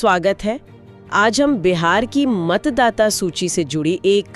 स्वागत है। आज हम बिहार की मतदाता सूची से जुड़ी एक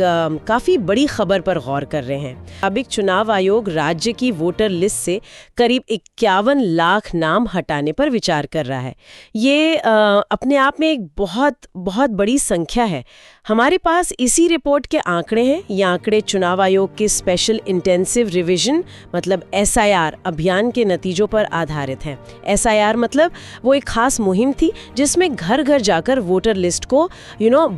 काफ़ी बड़ी खबर पर गौर कर रहे हैं। अब एक चुनाव आयोग राज्य की वोटर लिस्ट से करीब 51 लाख नाम हटाने पर विचार कर रहा है। ये अपने आप में एक बहुत बहुत बड़ी संख्या है। हमारे पास इसी रिपोर्ट के आंकड़े हैं। ये आंकड़े चुनाव आयोग के स्पेशल इंटेंसिव रिवीजन मतलब SIR अभियान के नतीजों पर आधारित हैं। SIR मतलब वो एक खास मुहिम थी जिसमें घर घर जाकर वोटर लिस्ट को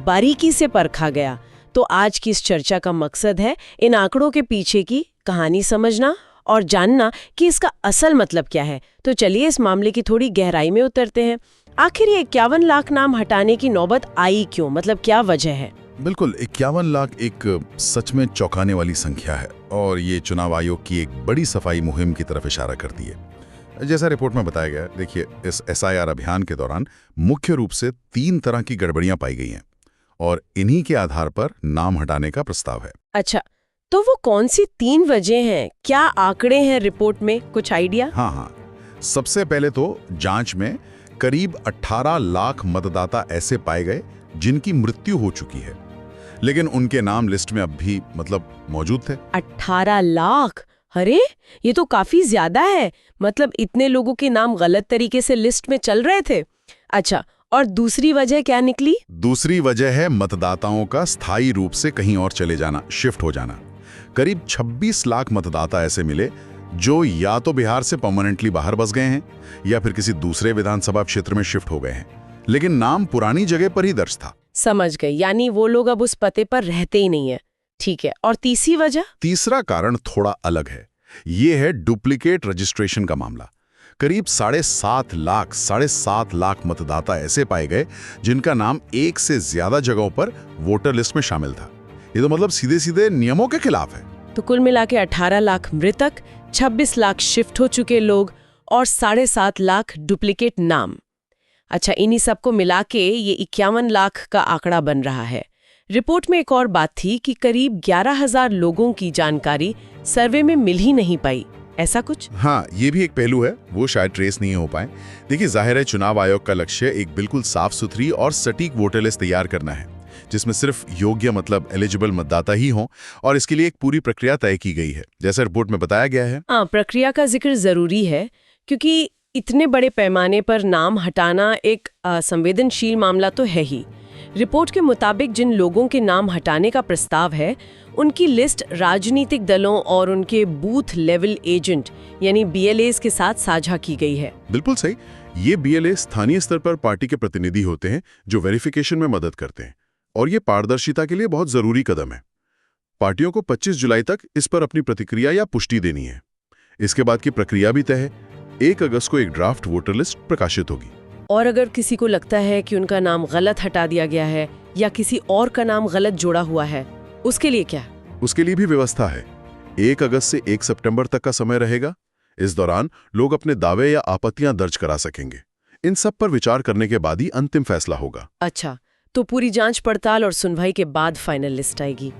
बारीकी से परखा गया। तो आज की इस चर्चा का मकसद है इन आंकड़ों के पीछे की कहानी समझना और जानना कि इसका असल मतलब क्या है। तो चलिए इस मामले की थोड़ी गहराई में उतरते हैं। आखिर ये 51 लाख नाम हटाने की नौबत आई क्यों, मतलब क्या वजह है? बिल्कुल, 51 लाख एक सच में चौंकाने वाली संख्या है और ये चुनाव आयोग की एक बड़ी सफाई मुहिम की तरफ इशारा करती है। जैसा रिपोर्ट में बताया गया, देखिए, इस SIR अभियान के दौरान मुख्य रूप से 3 तरह की गड़बड़ियां पाई गई हैं और इन्हीं के आधार पर नाम हटाने का प्रस्ताव है। अच्छा, तो वो कौन सी 3 वजह हैं? क्या आंकड़े हैं रिपोर्ट में, कुछ आइडिया? हाँ, सबसे पहले तो जांच में करीब 18 लाख मतदाता ऐसे पाए गए जिनकी मृत्यु हो चुकी है, लेकिन उनके नाम लिस्ट में अब भी मौजूद थे। 18 लाख? अरे ये तो काफी ज्यादा है। मतलब इतने लोगों के नाम गलत तरीके से लिस्ट में चल रहे थे। अच्छा, और दूसरी वजह क्या निकली? दूसरी वजह है मतदाताओं का स्थायी रूप से कहीं और चले जाना, शिफ्ट हो जाना। करीब 26 लाख मतदाता ऐसे मिले जो या तो बिहार से परमानेंटली बाहर बस गए हैं या फिर किसी दूसरे विधानसभा क्षेत्र में शिफ्ट हो गए हैं, लेकिन नाम पुरानी जगह पर ही दर्ज था। समझ गई, यानी वो लोग अब उस पते पर रहते ही नहीं है। ठीक है, और तीसरी वजह? तीसरा कारण थोड़ा अलग है। ये है डुप्लीकेट रजिस्ट्रेशन का मामला। करीब 7.5 लाख मतदाता ऐसे पाए गए जिनका नाम एक से ज्यादा जगहों पर वोटर लिस्ट में शामिल था। ये तो मतलब सीधे सीधे नियमों के खिलाफ है। तो कुल मिला के 18 लाख मृतक, 26 लाख शिफ्ट हो चुके लोग और 7.5 लाख डुप्लीकेट नाम। अच्छा, इन्हीं सबको मिला के ये 51 लाख का आंकड़ा बन रहा है। रिपोर्ट में एक और बात थी कि करीब 11,000 लोगों की जानकारी सर्वे में मिल ही नहीं पाई, ऐसा कुछ? हाँ, ये भी एक पहलू है, वो शायद ट्रेस नहीं हो पाए। देखिए, जाहिर है चुनाव आयोग का लक्ष्य एक बिल्कुल साफ सुथरी और सटीक वोटर लिस्ट तैयार करना है जिसमें सिर्फ योग्य मतलब एलिजिबल मतदाता ही हों, और इसके लिए एक पूरी प्रक्रिया तय की गई है जैसा रिपोर्ट में बताया गया है। हाँ, प्रक्रिया का जिक्र जरूरी है क्योंकि इतने बड़े पैमाने पर नाम हटाना एक संवेदनशील मामला तो है ही। रिपोर्ट के मुताबिक जिन लोगों के नाम हटाने का प्रस्ताव है उनकी लिस्ट राजनीतिक दलों और उनके बूथ लेवल एजेंट यानी BLAs के साथ साझा की गई है। बिल्कुल सही, ये BLA स्थानीय स्तर पर पार्टी के प्रतिनिधि होते हैं जो वेरिफिकेशन में मदद करते हैं, और ये पारदर्शिता के लिए बहुत जरूरी कदम है। पार्टियों को 25 जुलाई तक इस पर अपनी प्रतिक्रिया या पुष्टि देनी है। इसके बाद की प्रक्रिया भी तय है। 1 अगस्त को एक ड्राफ्ट वोटर लिस्ट प्रकाशित होगी। और अगर किसी को लगता है कि उनका नाम गलत हटा दिया गया है या किसी और का नाम गलत जोड़ा हुआ है, उसके लिए क्या? उसके लिए भी व्यवस्था है। 1 अगस्त से 1 सितंबर तक का समय रहेगा। इस दौरान लोग अपने दावे या आपत्तियां दर्ज करा सकेंगे। इन सब पर विचार करने के बाद ही अंतिम फैसला होगा। अच्छा, तो पूरी जांच पड़ताल और सुनवाई के बाद फाइनल लिस्ट आएगी।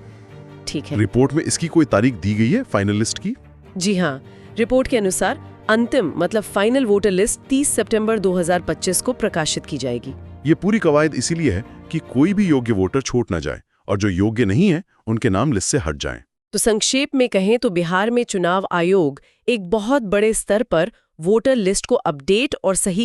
ठीक है। रिपोर्ट में इसकी कोई तारीख दी गई है फाइनल लिस्ट की? जी हाँ, रिपोर्ट के अनुसार अंतिम मतलब फाइनल वोटर लिस्ट 30 सितंबर 2025 को प्रकाशित की जाएगी। ये पूरी कवायद इसीलिए है कि कोई भी योग्य वोटर छूट न जाए और जो योग्य नहीं है उनके नाम लिस्ट से हट जाएं। तो संक्षेप में कहें तो बिहार में चुनाव आयोग एक बहुत बड़े स्तर पर वोटर लिस्ट को अपडेट और सही